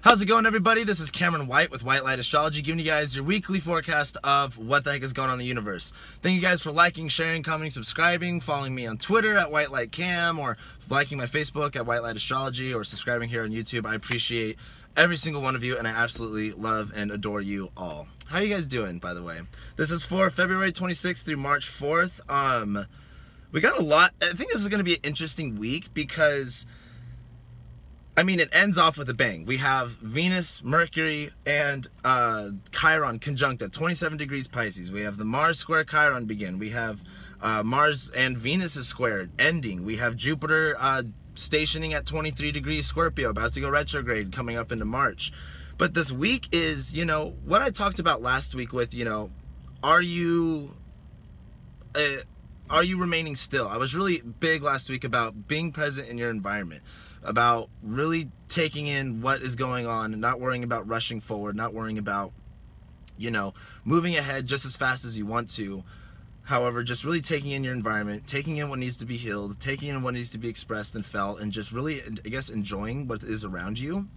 How's it going, everybody? This is Cameron White with White Light Astrology, giving you guys your weekly forecast of what the heck is going on in the universe. Thank you guys for liking, sharing, commenting, subscribing, following me on Twitter at White Light Cam, or liking my Facebook at White Light Astrology, or subscribing here on YouTube. I appreciate every single one of you, and I absolutely love and adore you all. How are you guys doing, by the way? This is for February 26th through March 4th. We got a lot. I think this is going to be an interesting week because, I mean, it ends off with a bang. We have Venus, Mercury, and Chiron conjunct at 27 degrees Pisces. We have the Mars square Chiron begin. We have Mars and Venus is squared, ending. We have Jupiter stationing at 23 degrees Scorpio, about to go retrograde, coming up into March. But this week is, you know, what I talked about last week with, you know, are you remaining still? I was really big last week about being present in your environment, about really taking in what is going on and not worrying about rushing forward, not worrying about, you know, moving ahead just as fast as you want to. However, just really taking in your environment, taking in what needs to be healed, taking in what needs to be expressed and felt, and just really, I guess, enjoying what is around you.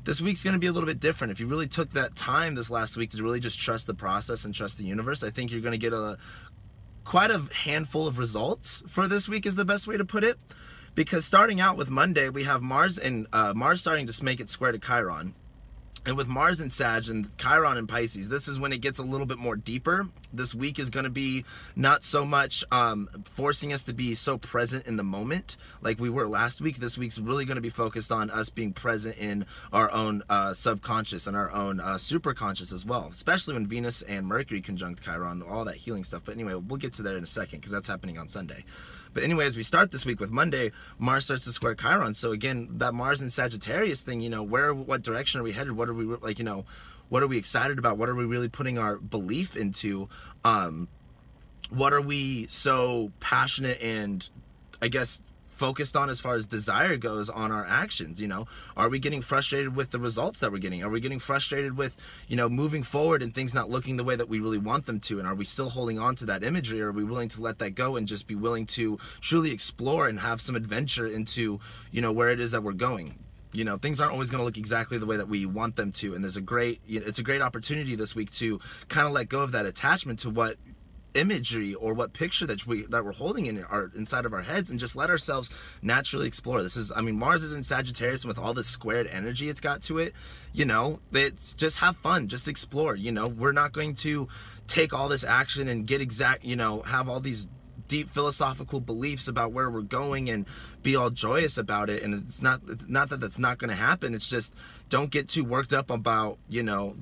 This week's going to be a little bit different. If you really took that time this last week to really just trust the process and trust the universe, I think you're going to get quite a handful of results for this week, is the best way to put it. Because starting out with Monday, we have Mars and Mars starting to make it square to Chiron. And with Mars in Sag and Chiron in Pisces, this is when it gets a little bit more deeper. This week is going to be not so much forcing us to be so present in the moment like we were last week. This week's really going to be focused on us being present in our own subconscious and our own superconscious as well, especially when Venus and Mercury conjunct Chiron, all that healing stuff. But anyway, we'll get to that in a second because that's happening on Sunday. But anyway, as we start this week with Monday, Mars starts to square Chiron. So again, that Mars and Sagittarius thing, you know, what direction are we headed? What are we, like, you know, what are we excited about? What are we really putting our belief into? What are we so passionate and, I guess, focused on as far as desire goes on our actions? You know, are we getting frustrated with the results that we're getting? Are we getting frustrated with, you know, moving forward and things not looking the way that we really want them to? And are we still holding on to that imagery, or are we willing to let that go and just be willing to truly explore and have some adventure into, you know, where it is that we're going? You know, things aren't always going to look exactly the way that we want them to, and it's a great opportunity this week to kind of let go of that attachment to what imagery or what picture that we're holding inside of our heads, and just let ourselves naturally explore. This is, I mean, Mars is in Sagittarius, and with all this squared energy it's got to it, you know, it's just have fun, just explore. You know, we're not going to take all this action and get exact, you know, have all these deep philosophical beliefs about where we're going and be all joyous about it. And it's not that that's not going to happen. It's just, don't get too worked up about, you know,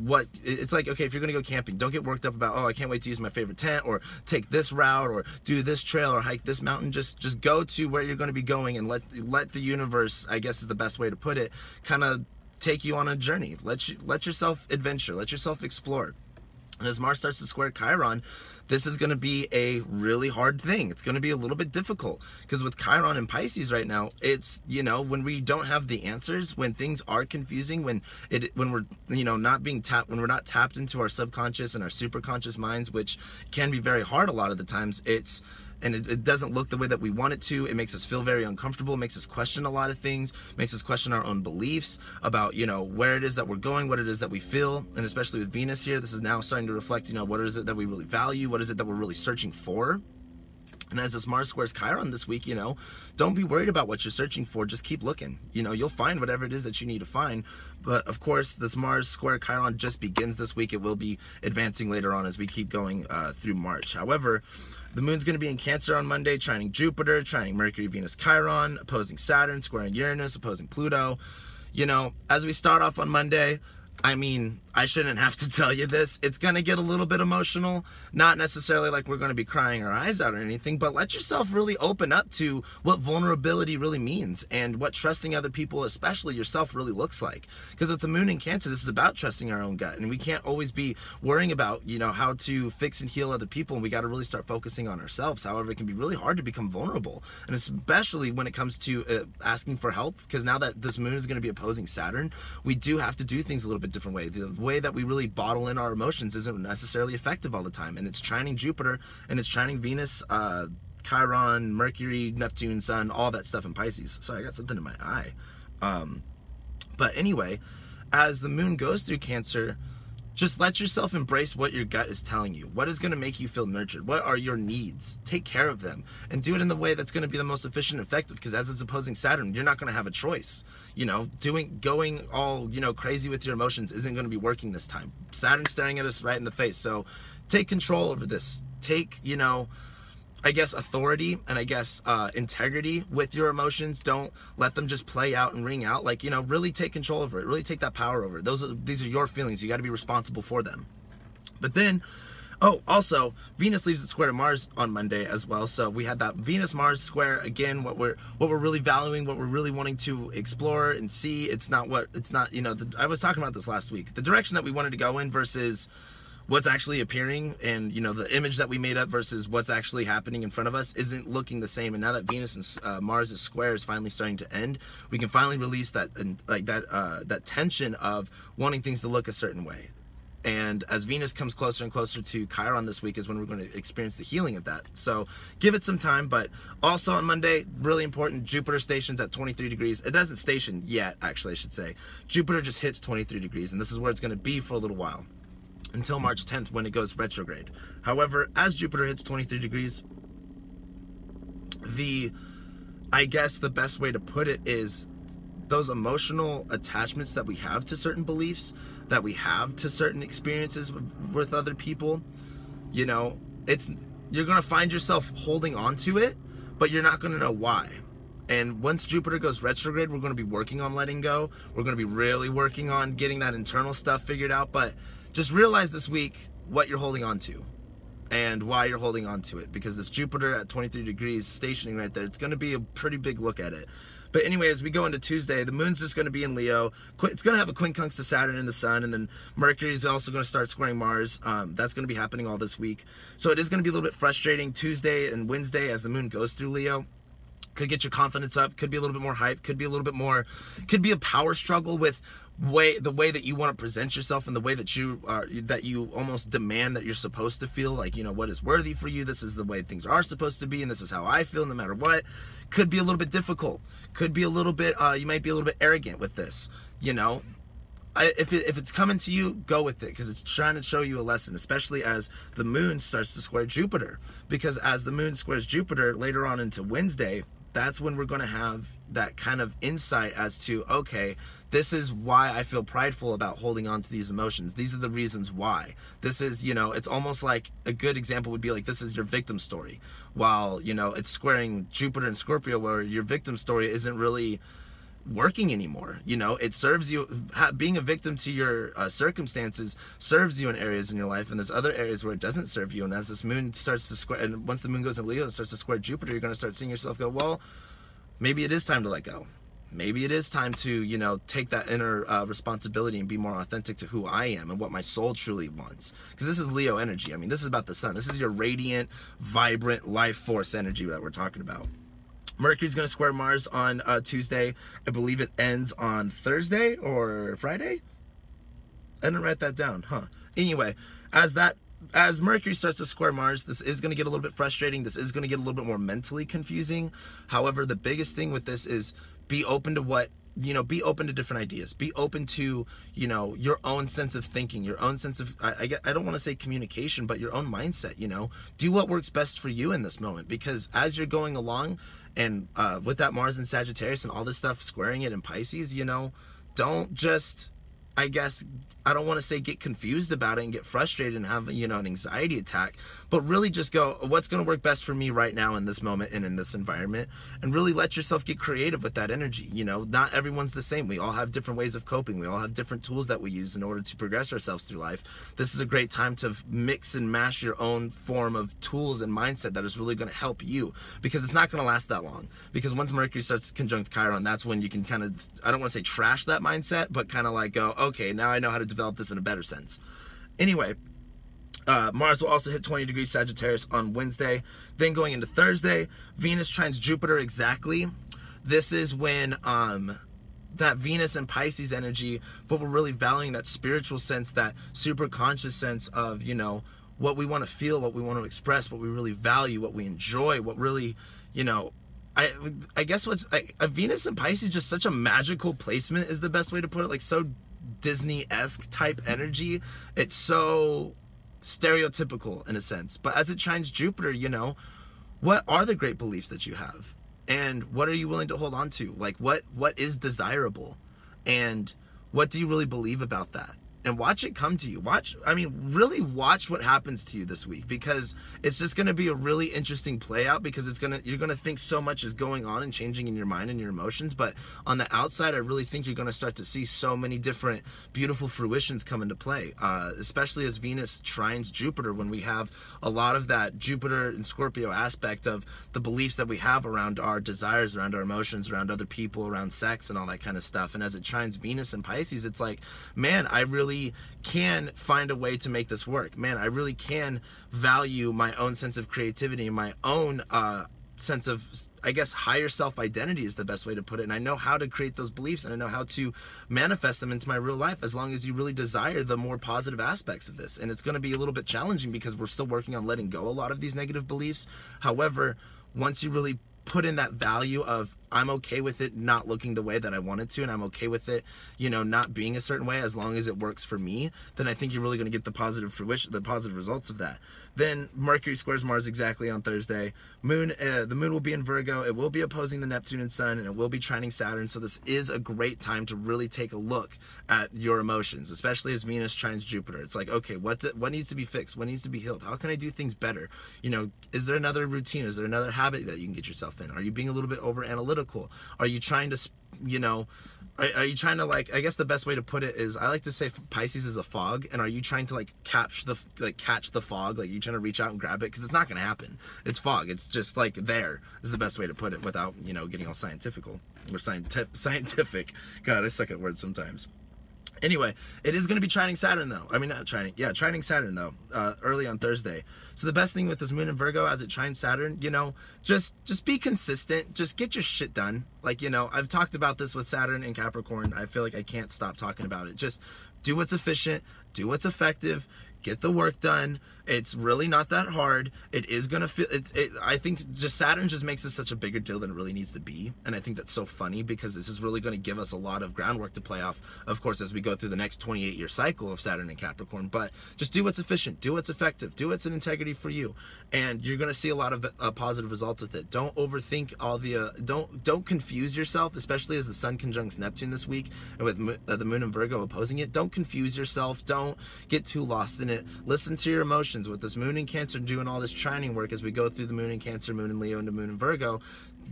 what it's like. Okay, if you're gonna go camping, don't get worked up about, oh, I can't wait to use my favorite tent, or take this route, or do this trail, or hike this mountain. Just go to where you're going to be going, and let the universe, I guess is the best way to put it, kind of take you on a journey. Let yourself adventure, let yourself explore. And as Mars starts to square Chiron, this is going to be a really hard thing. It's going to be a little bit difficult, because with Chiron and Pisces right now, it's, you know, when we don't have the answers, when things are confusing, when we're, you know, when we're not tapped into our subconscious and our superconscious minds, which can be very hard a lot of the times. It doesn't look the way that we want it to. It makes us feel very uncomfortable. It makes us question a lot of things. Makes us question our own beliefs about, you know, where it is that we're going, what it is that we feel. And especially with Venus here, this is now starting to reflect, you know, what is it that we really value? What is it that we're really searching for? And as this Mars squares Chiron this week, you know, don't be worried about what you're searching for. Just keep looking. You know, you'll find whatever it is that you need to find. But of course, this Mars square Chiron just begins this week. It will be advancing later on as we keep going through March. However, the moon's going to be in Cancer on Monday, trining Jupiter, trining Mercury, Venus, Chiron, opposing Saturn, squaring Uranus, opposing Pluto. You know, as we start off on Monday, I mean, I shouldn't have to tell you this. It's going to get a little bit emotional. Not necessarily like we're going to be crying our eyes out or anything, but let yourself really open up to what vulnerability really means and what trusting other people, especially yourself, really looks like. Because with the moon in Cancer, this is about trusting our own gut. And we can't always be worrying about, you know, how to fix and heal other people. And we got to really start focusing on ourselves. However, it can be really hard to become vulnerable. And especially when it comes to asking for help. Because now that this moon is going to be opposing Saturn, we do have to do things a little bit different way. The way that we really bottle in our emotions isn't necessarily effective all the time, and it's trining Jupiter and it's trining Venus, Chiron, Mercury, Neptune, Sun, all that stuff in Pisces. Sorry, I got something in my eye. But anyway, as the moon goes through Cancer, just let yourself embrace what your gut is telling you. What is going to make you feel nurtured? What are your needs? Take care of them and do it in the way that's going to be the most efficient and effective, because as it's opposing Saturn, you're not going to have a choice. Going all, crazy with your emotions isn't going to be working this time. Saturn's staring at us right in the face. So take control over this. Take, authority and integrity with your emotions. Don't let them just play out and ring out. Really take control over it. Really take that power over it. These are your feelings. You got to be responsible for them. But then, also, Venus leaves its square to Mars on Monday as well. So we had that Venus-Mars square again. What we're really valuing, what we're really wanting to explore and see. I was talking about this last week. The direction that we wanted to go in versus what's actually appearing, and the image that we made up versus what's actually happening in front of us isn't looking the same. And now that Venus and Mars' square is finally starting to end, we can finally release that that tension of wanting things to look a certain way. And as Venus comes closer and closer to Chiron this week is when we're going to experience the healing of that. So give it some time. But also on Monday, really important, Jupiter stations at 23 degrees. It doesn't station yet, actually, I should say. Jupiter just hits 23 degrees, and this is where it's going to be for a little while, until March 10th when it goes retrograde. However, as Jupiter hits 23 degrees, the best way to put it is those emotional attachments that we have to certain beliefs, that we have to certain experiences with other people, you're going to find yourself holding on to it, but you're not going to know why. And once Jupiter goes retrograde, we're going to be working on letting go. We're going to be really working on getting that internal stuff figured out. But just realize this week what you're holding on to and why you're holding on to it, because this Jupiter at 23 degrees stationing right there, it's going to be a pretty big look at it. But anyway, as we go into Tuesday, the moon's just going to be in Leo. It's going to have a quincunx to Saturn and the Sun, and then Mercury is also going to start squaring Mars. That's going to be happening all this week. So it is going to be a little bit frustrating Tuesday and Wednesday as the moon goes through Leo. Could get your confidence up, could be a little bit more hype, could be a power struggle with the way that you want to present yourself and the way that you almost demand that you're supposed to feel, what is worthy for you. This is the way things are supposed to be, and this is how I feel no matter what. Could be a little bit difficult, could be a little bit you might be a little bit arrogant with this. If it's coming to you, go with it, because it's trying to show you a lesson, especially as the moon starts to square Jupiter. Because as the moon squares Jupiter later on into Wednesday, that's when we're going to have that kind of insight as to, okay, this is why I feel prideful about holding on to these emotions. These are the reasons why. This is, it's almost like a good example would be like, this is your victim story. While, it's squaring Jupiter and Scorpio, where your victim story isn't really working anymore. It serves you, being a victim to your circumstances serves you in areas in your life, and there's other areas where it doesn't serve you. And as this moon starts to square, and once the moon goes in Leo and starts to square Jupiter, you're going to start seeing yourself go, well, maybe it is time to let go. Maybe it is time to, take that inner responsibility and be more authentic to who I am and what my soul truly wants. Because this is Leo energy. I mean, this is about the sun. This is your radiant, vibrant life force energy that we're talking about. Mercury's going to square Mars on Tuesday. I believe it ends on Thursday or Friday. I didn't write that down, Anyway, as Mercury starts to square Mars, this is going to get a little bit frustrating. This is going to get a little bit more mentally confusing. However, the biggest thing with this is be open to be open to different ideas. Be open to, your own sense of thinking, your own sense of, I don't want to say communication, but your own mindset, Do what works best for you in this moment, because as you're going along, and with that Mars and Sagittarius and all this stuff squaring it in Pisces, don't just, I don't want to say get confused about it and get frustrated and have, an anxiety attack, but really just go, what's going to work best for me right now in this moment and in this environment, and really let yourself get creative with that energy. Not everyone's the same. We all have different ways of coping. We all have different tools that we use in order to progress ourselves through life. This is a great time to mix and mash your own form of tools and mindset that is really going to help you, because it's not going to last that long. Because once Mercury starts conjunct Chiron, that's when you can kind of, I don't want to say trash that mindset, but kind of like go, okay, now I know how to develop this in a better sense. Anyway, Mars will also hit 20 degrees Sagittarius on Wednesday. Then going into Thursday, Venus trines Jupiter exactly. This is when that Venus and Pisces energy, but we're really valuing that spiritual sense, that super conscious sense of, what we want to feel, what we want to express, what we really value, what we enjoy, what really, I guess what's a Venus and Pisces, just such a magical placement is the best way to put it. Like so Disney-esque type energy. It's so stereotypical in a sense. But as it trines Jupiter, you know, what are the great beliefs that you have? And what are you willing to hold on to? Like what is desirable? And what do you really believe about that? And watch it come to you. Really watch what happens to you this week, because it's just going to be a really interesting play out, because you're going to think so much is going on and changing in your mind and your emotions. But on the outside, I really think you're going to start to see so many different beautiful fruitions come into play, especially as Venus trines Jupiter, when we have a lot of that Jupiter and Scorpio aspect of the beliefs that we have around our desires, around our emotions, around other people, around sex and all that kind of stuff. And as it trines Venus and Pisces, it's like, man, I really can find a way to make this work. Man, I really can value my own sense of creativity and my own sense of, I guess, higher self-identity is the best way to put it. And I know how to create those beliefs, and I know how to manifest them into my real life, as long as you really desire the more positive aspects of this. And it's going to be a little bit challenging because we're still working on letting go a lot of these negative beliefs. However, once you really put in that value of, I'm okay with it not looking the way that I want it to, and I'm okay with it, you know, not being a certain way, as long as it works for me, then I think you're really going to get the positive fruition, the positive results of that. Then Mercury squares Mars exactly on Thursday. The moon will be in Virgo. It will be opposing the Neptune and Sun, and it will be trining Saturn. So this is a great time to really take a look at your emotions, especially as Venus trines Jupiter. It's like, okay, what needs to be fixed? What needs to be healed? How can I do things better? You know, is there another routine? Is there another habit that you can get yourself in? Are you being a little bit over analytical? Are you trying to, you know, are you trying to, like, I guess the best way to put it is, I like to say Pisces is a fog, and are you trying to like catch the fog? Like, you trying to reach out and grab it? Because it's not going to happen. It's fog. It's just like, there is the best way to put it without, you know, getting all scientific. God, I suck at words sometimes. Anyway, it is going to be trining Saturn though. I mean, not trining. Yeah, trining Saturn though, early on Thursday. So the best thing with this moon in Virgo as it trines Saturn, you know, just be consistent. Just get your shit done. Like, you know, I've talked about this with Saturn and Capricorn. I feel like I can't stop talking about it. Just do what's efficient, do what's effective, get the work done. It's really not that hard. It is gonna feel I think just Saturn just makes this such a bigger deal than it really needs to be. And I think that's so funny, because this is really gonna give us a lot of groundwork to play off, of course, as we go through the next 28-year cycle of Saturn and Capricorn. But just do what's efficient, do what's effective, do what's in integrity for you, and you're gonna see a lot of positive results with it. Don't overthink all the don't confuse yourself, especially as the Sun conjuncts Neptune this week, and with the moon in Virgo opposing it. Don't confuse yourself. Don't get too lost in it. Listen to your emotions. With this moon in Cancer doing all this trining work as we go through the moon in Cancer, moon in Leo, into moon in Virgo,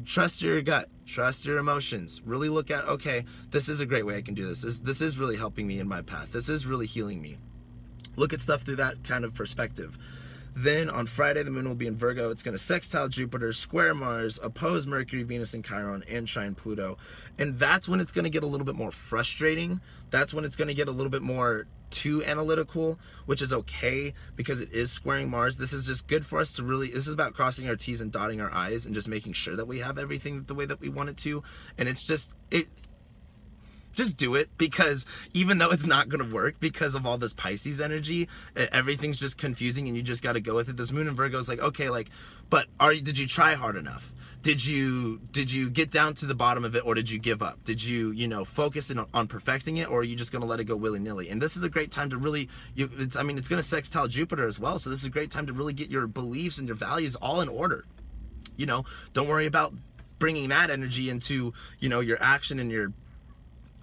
trust your gut, trust your emotions. Really look at, okay, this is a great way I can do this. This is really helping me in my path. This is really healing me. Look at stuff through that kind of perspective. Then on Friday, the moon will be in Virgo. It's going to sextile Jupiter, square Mars, oppose Mercury, Venus, and Chiron, and trine Pluto. And that's when it's going to get a little bit more frustrating. That's when it's going to get a little bit more too analytical, which is okay, because it is squaring Mars. This is just good for us to really, this is about crossing our T's and dotting our I's and just making sure that we have everything the way that we want it to. And it's just do it, because even though it's not going to work because of all this Pisces energy, everything's just confusing, and you just got to go with it. This moon in Virgo is like, okay, like, but did you try hard enough? Did you get down to the bottom of it, or did you give up? Did you, you know, focus on perfecting it, or are you just going to let it go willy-nilly? And this is a great time to really, it's going to sextile Jupiter as well, so this is a great time to really get your beliefs and your values all in order. You know, don't worry about bringing that energy into, you know, your action and your,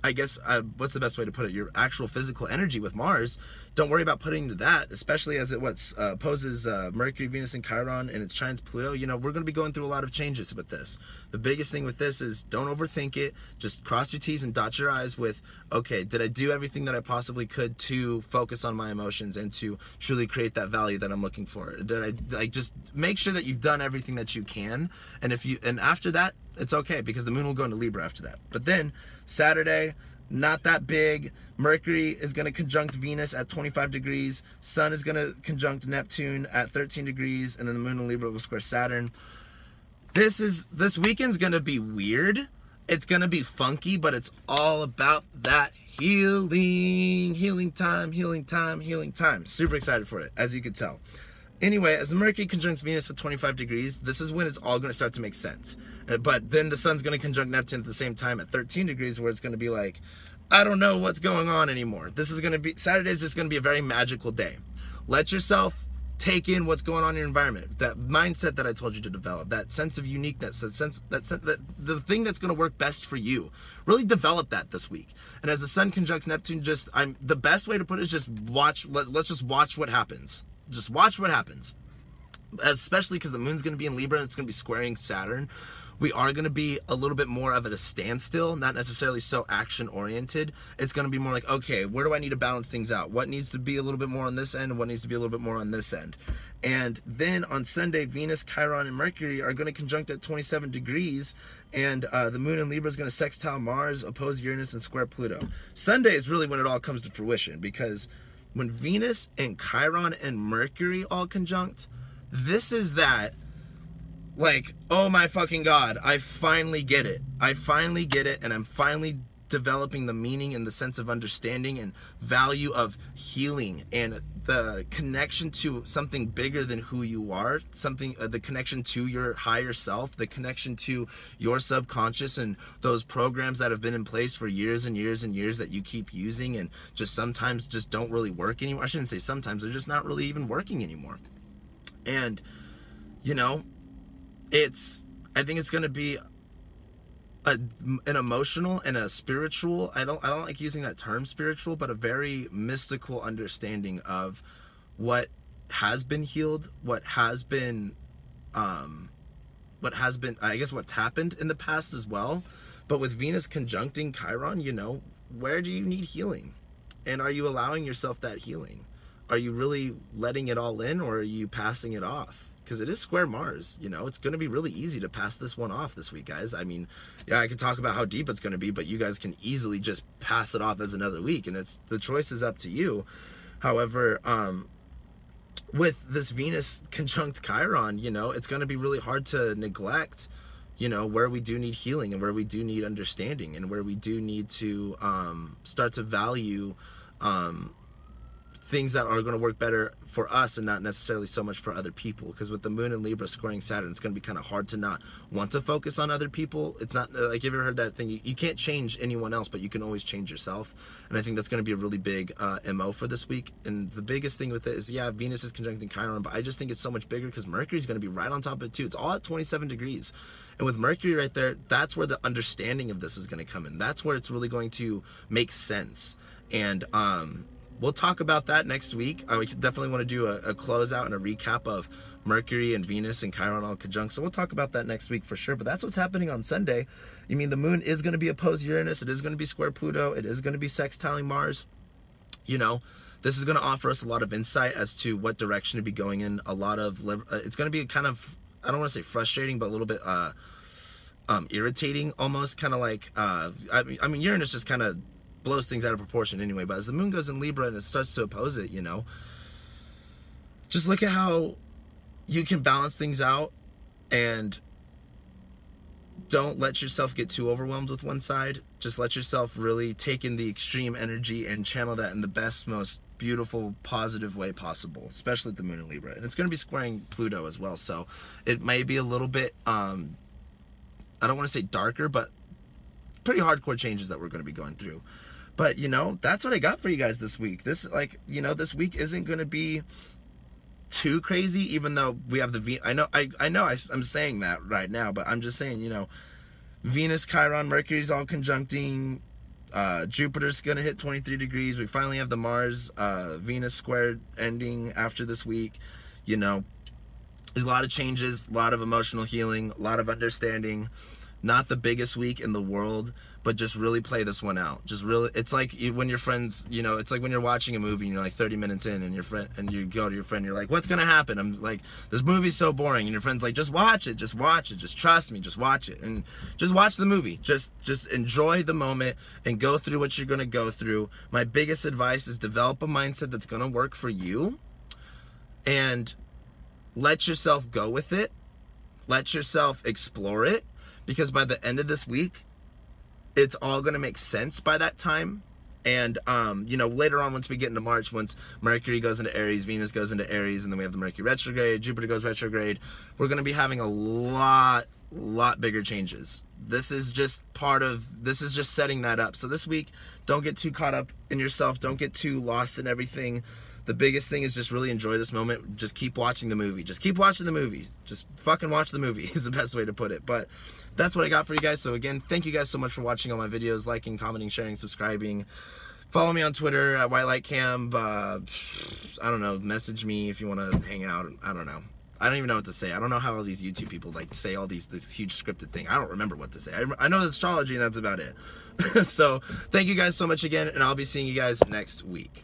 I guess, what's the best way to put it? Your actual physical energy with Mars. Don't worry about putting into that, especially as it opposes Mercury, Venus, and Chiron, and it trines Pluto. You know, we're going to be going through a lot of changes with this. The biggest thing with this is don't overthink it. Just cross your T's and dot your I's with, okay, did I do everything that I possibly could to focus on my emotions and to truly create that value that I'm looking for? Did I just make sure that you've done everything that you can? And after that, it's okay, because the moon will go into Libra after that. But then Saturday, not that big. Mercury is going to conjunct Venus at 25 degrees. Sun is going to conjunct Neptune at 13 degrees. And then the moon in Libra will square Saturn. This weekend's going to be weird. It's going to be funky, but it's all about that healing time. Super excited for it, as you could tell. Anyway, as the Mercury conjuncts Venus at 25 degrees, this is when it's all going to start to make sense. But then the sun's going to conjunct Neptune at the same time at 13 degrees, where it's going to be like, I don't know what's going on anymore. This is going to be, Saturday is just going to be a very magical day. Let yourself take in what's going on in your environment. That mindset that I told you to develop, that sense of uniqueness, that the thing that's going to work best for you. Really develop that this week. And as the sun conjuncts Neptune, the best way to put it is just watch. Let's just watch what happens. Just watch what happens. Especially because the moon's going to be in Libra and it's going to be squaring Saturn. We are going to be a little bit more of at a standstill, not necessarily so action oriented. It's going to be more like, okay, where do I need to balance things out? What needs to be a little bit more on this end and what needs to be a little bit more on this end? And then on Sunday, Venus, Chiron, and Mercury are going to conjunct at 27 degrees, and the moon in Libra is going to sextile Mars, oppose Uranus, and square Pluto. Sunday is really when it all comes to fruition, because when Venus and Chiron and Mercury all conjunct, this is that, like, oh my fucking God, I finally get it. I finally get it, and I'm finally developing the meaning and the sense of understanding and value of healing and the connection to something bigger than who you are, something, the connection to your higher self, the connection to your subconscious and those programs that have been in place for years and years and years that you keep using and just sometimes just don't really work anymore. I shouldn't say sometimes, they're just not really even working anymore. And, you know, I think it's going to be an emotional and a spiritual, I don't like using that term spiritual, but a very mystical understanding of what has been healed, what has been, I guess what's happened in the past as well. But with Venus conjuncting Chiron, you know, where do you need healing? And are you allowing yourself that healing? Are you really letting it all in, or are you passing it off? Because it is square Mars, you know, it's going to be really easy to pass this one off this week, guys. I mean, yeah, I could talk about how deep it's going to be, but you guys can easily just pass it off as another week, and the choice is up to you. However, with this Venus conjunct Chiron, you know, it's going to be really hard to neglect, you know, where we do need healing and where we do need understanding and where we do need to start to value things that are going to work better for us and not necessarily so much for other people. Because with the moon in Libra squaring Saturn, it's going to be kind of hard to not want to focus on other people. It's not like, you've ever heard that thing, you can't change anyone else, but you can always change yourself. And I think that's going to be a really big MO for this week. And the biggest thing with it is, yeah, Venus is conjuncting Chiron, but I just think it's so much bigger because Mercury is going to be right on top of it too. It's all at 27 degrees. And with Mercury right there, that's where the understanding of this is going to come in. That's where it's really going to make sense. And we'll talk about that next week. We definitely want to do a closeout and a recap of Mercury and Venus and Chiron all conjunct. So we'll talk about that next week for sure. But that's what's happening on Sunday. You mean the moon is going to be opposed Uranus. It is going to be square Pluto. It is going to be sextiling Mars. You know, this is going to offer us a lot of insight as to what direction to be going in. A lot of, it's going to be kind of, I don't want to say frustrating, but a little bit irritating almost. Kind of like, I mean, Uranus just kind of blows things out of proportion anyway, but as the moon goes in Libra and it starts to oppose it, you know, just look at how you can balance things out and don't let yourself get too overwhelmed with one side. Just let yourself really take in the extreme energy and channel that in the best, most beautiful, positive way possible, especially at the moon in Libra. And it's going to be squaring Pluto as well, so it may be a little bit I don't want to say darker, but pretty hardcore changes that we're going to be going through. But, you know, that's what I got for you guys this week. This, like, you know, this week isn't going to be too crazy, even though we have the I'm saying that right now, but I'm just saying, you know, Venus, Chiron, Mercury's all conjuncting. Jupiter's going to hit 23 degrees. We finally have the Mars, Venus squared ending after this week. You know, there's a lot of changes, a lot of emotional healing, a lot of understanding. Not the biggest week in the world, but just really play this one out. Just really, it's like when your friends, you know, it's like when you're watching a movie and you're like 30 minutes in and you go to your friend, you're like, what's going to happen? I'm like, this movie's so boring. And your friend's like, just watch it. Just watch it. Just trust me. Just watch it. And just watch the movie. Just enjoy the moment and go through what you're going to go through. My biggest advice is develop a mindset that's going to work for you and let yourself go with it. Let yourself explore it. Because by the end of this week, it's all going to make sense by that time. And, you know, later on, once we get into March, once Mercury goes into Aries, Venus goes into Aries, and then we have the Mercury retrograde, Jupiter goes retrograde, we're going to be having a lot bigger changes. This is just setting that up. So this week, don't get too caught up in yourself. Don't get too lost in everything. The biggest thing is just really enjoy this moment. Just keep watching the movie. Just keep watching the movie. Just fucking watch the movie is the best way to put it. But that's what I got for you guys. So again, thank you guys so much for watching all my videos, liking, commenting, sharing, subscribing. Follow me on Twitter at whitelightcam. I don't know, message me if you want to hang out. I don't know. I don't even know what to say. I don't know how all these YouTube people like to say all this huge scripted thing. I don't remember what to say. I know astrology and that's about it. So thank you guys so much again, and I'll be seeing you guys next week.